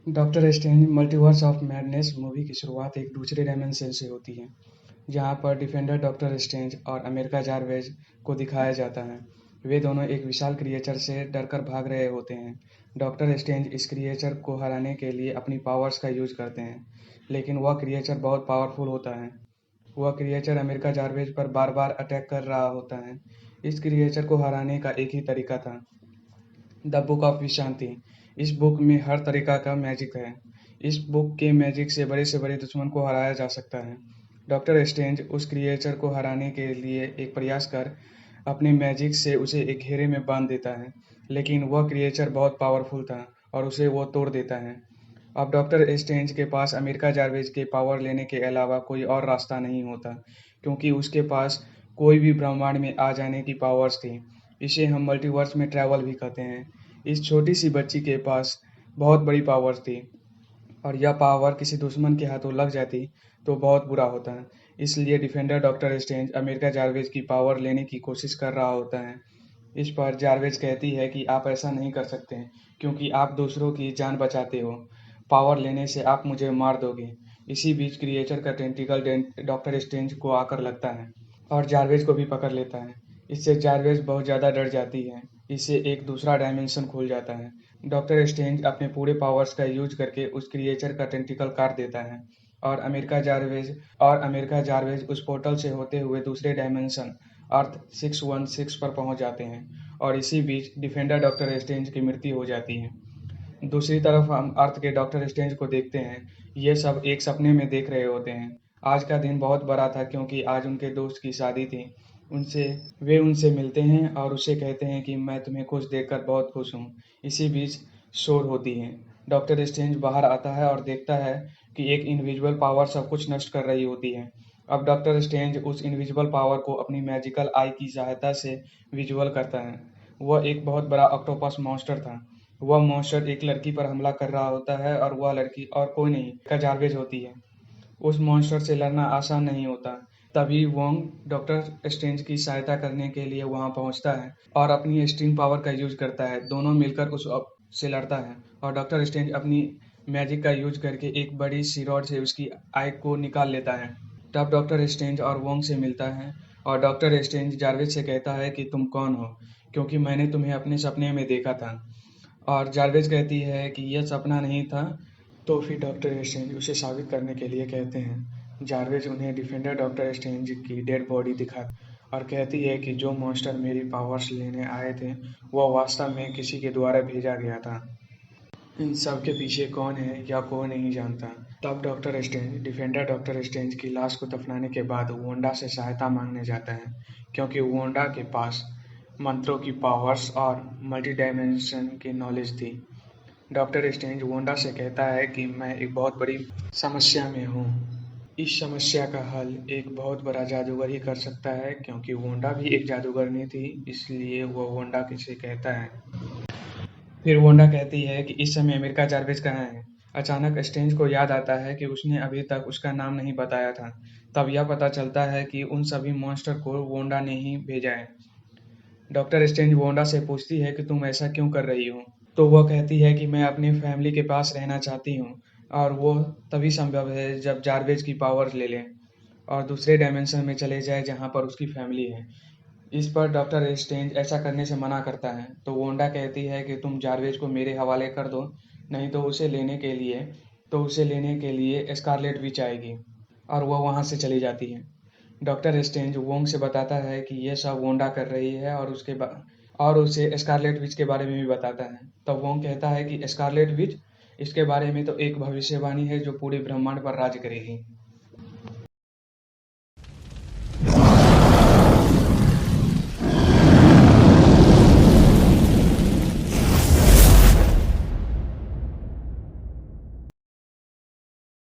Doctor strange multiverse of madness movie की शुरुआत एक दूसरे डायमेंशन से होती है, जहां पर डिफेंडर डॉक्टर स्ट्रेंज और अमेरिका जारवेज को दिखाया जाता है। वे दोनों एक विशाल क्रिएचर से डरकर भाग रहे होते हैं। डॉक्टर स्ट्रेंज इस क्रिएचर को हराने के लिए अपनी पावर्स का यूज करते हैं, लेकिन वह क्रिएचर बहुत पावरफुल होता है। वह क्रिएचर अमेरिका जारवेज पर बार बार अटैक कर रहा होता है। इस क्रिएचर को हराने का एक ही तरीका था, द बुक ऑफ विशांति। इस बुक में हर तरीका का मैजिक है। इस बुक के मैजिक से बड़े दुश्मन को हराया जा सकता है। डॉक्टर स्ट्रेंज उस क्रिएचर को हराने के लिए एक प्रयास कर अपने मैजिक से उसे एक घेरे में बांध देता है, लेकिन वह क्रिएचर बहुत पावरफुल था और उसे वो तोड़ देता है। अब डॉक्टर स्ट्रेंज के पास अमेरिका जारवेज के पावर लेने के अलावा कोई और रास्ता नहीं होता, क्योंकि उसके पास कोई भी ब्रह्मांड में आ जाने की पावर्स थी। इसे हम मल्टीवर्स में ट्रैवल भी कहते हैं। इस छोटी सी बच्ची के पास बहुत बड़ी पावर्स थी, और यह पावर किसी दुश्मन के हाथों लग जाती तो बहुत बुरा होता। इसलिए डिफेंडर डॉक्टर स्ट्रेंज अमेरिका जारवेज की पावर लेने की कोशिश कर रहा होता है। इस पर जारवेज कहती है कि आप ऐसा नहीं कर सकते, क्योंकि आप दूसरों की जान बचाते हो। पावर लेने से आप मुझे मार दोगे। इसी बीच क्रिएचर का टेंटिकल डॉक्टर स्ट्रेंज को आकर लगता है और जारवेज को भी पकड़ लेता है। इससे जारवेज बहुत ज़्यादा डर जाती है। इससे एक दूसरा डायमेंशन खुल जाता है। डॉक्टर स्ट्रेंज अपने पूरे पावर्स का यूज करके उस क्रिएचर का टेंटिकल काट देता है, और अमेरिका जारवेज उस पोर्टल से होते हुए दूसरे डायमेंशन अर्थ 616 पर पहुंच जाते हैं, और इसी बीच डिफेंडर डॉक्टर स्ट्रेंज की मृत्यु हो जाती है। दूसरी तरफ हम अर्थ के डॉक्टर स्ट्रेंज को देखते हैं। ये सब एक सपने में देख रहे होते हैं। आज का दिन बहुत बड़ा था, क्योंकि आज उनके दोस्त की शादी थी। उनसे वे उनसे मिलते हैं और उसे कहते हैं कि मैं तुम्हें खुश देखकर बहुत खुश हूँ। इसी बीच शोर होती है। डॉक्टर स्ट्रेंज बाहर आता है और देखता है कि एक इनविजिबल पावर सब कुछ नष्ट कर रही होती है। अब डॉक्टर स्ट्रेंज उस इनविजिबल पावर को अपनी मैजिकल आई की सहायता से विजुअल करता है। वह एक बहुत बड़ा ऑक्टोपस मॉन्स्टर था। वह मॉन्स्टर एक लड़की पर हमला कर रहा होता है, और वह लड़की और कोई नहीं, का जारवेज होती है। उस मॉन्स्टर से लड़ना आसान नहीं होता। तभी वोंग डॉक्टर स्ट्रेंज की सहायता करने के लिए वहां पहुंचता है और अपनी स्ट्रिंग पावर का यूज करता है। दोनों मिलकर उस से लड़ता है, और डॉक्टर स्ट्रेंज अपनी मैजिक का यूज करके एक बड़ी सी रॉड से उसकी आई को निकाल लेता है। तब डॉक्टर स्ट्रेंज और वोंग से मिलता है, और डॉक्टर स्ट्रेंज जारवेज से कहता है कि तुम कौन हो, क्योंकि मैंने तुम्हें अपने सपने में देखा था। और जारवेज कहती है कि यह सपना नहीं था। तो फिर डॉक्टर स्ट्रेंज उसे साबित करने के लिए कहते हैं। जारवेज उन्हें डिफेंडर डॉक्टर स्ट्रेंज की डेड बॉडी दिखाती और कहती है कि जो मॉन्स्टर मेरी पावर्स लेने आए थे, वह वास्तव में किसी के द्वारा भेजा गया था। इन सब के पीछे कौन है या कोई नहीं जानता। तब doctor strange defender doctor strange की लाश को दफनाने के बाद वोंडा से सहायता मांगने जाता है, क्योंकि वोंडा के पास मंत्रों की पावर्स और मल्टी डायमेंशन की नॉलेज थी। डॉक्टर स्ट्रेंज वोंडा से कहता है कि मैं एक बहुत बड़ी समस्या में हूँ। इस समस्या का हल एक बहुत बड़ा जादूगर ही कर सकता है, क्योंकि वोंडा भी एक जादूगरनी थी। इसलिए वो वोंडा से कहता है। फिर वोंडा कहती है कि इस समय अमेरिका जारवेज कहाँ है। अचानक स्ट्रेंज को याद आता है कि उसने अभी तक उसका नाम नहीं बताया था। तब यह पता चलता है कि उन सभी मॉन्स्टर को वोंडा ने ही भेजा है। डॉक्टर स्ट्रेंज वोंडा से पूछती है कि तुम ऐसा क्यों कर रही हो। तो वह कहती है कि मैं अपनी फैमिली के पास रहना चाहती हूँ, और वो तभी संभव है जब जारवेज की पावर ले लें और दूसरे डायमेंशन में चले जाए जहाँ पर उसकी फैमिली है। इस पर डॉक्टर स्ट्रेंज ऐसा करने से मना करता है। तो वोंडा कहती है कि तुम जारवेज को मेरे हवाले कर दो, नहीं तो उसे लेने के लिए स्कारलेट विच आएगी, और वह वहाँ से चली जाती है। डॉक्टर स्ट्रेंज वोंग से बताता है कि यह सब वोंडा कर रही है, और उसे स्कारलेट विच के बारे में भी बताता है। तब वोंग कहता है कि स्कारलेट विच, इसके बारे में तो एक भविष्यवाणी है जो पूरे ब्रह्मांड पर राज करेगी।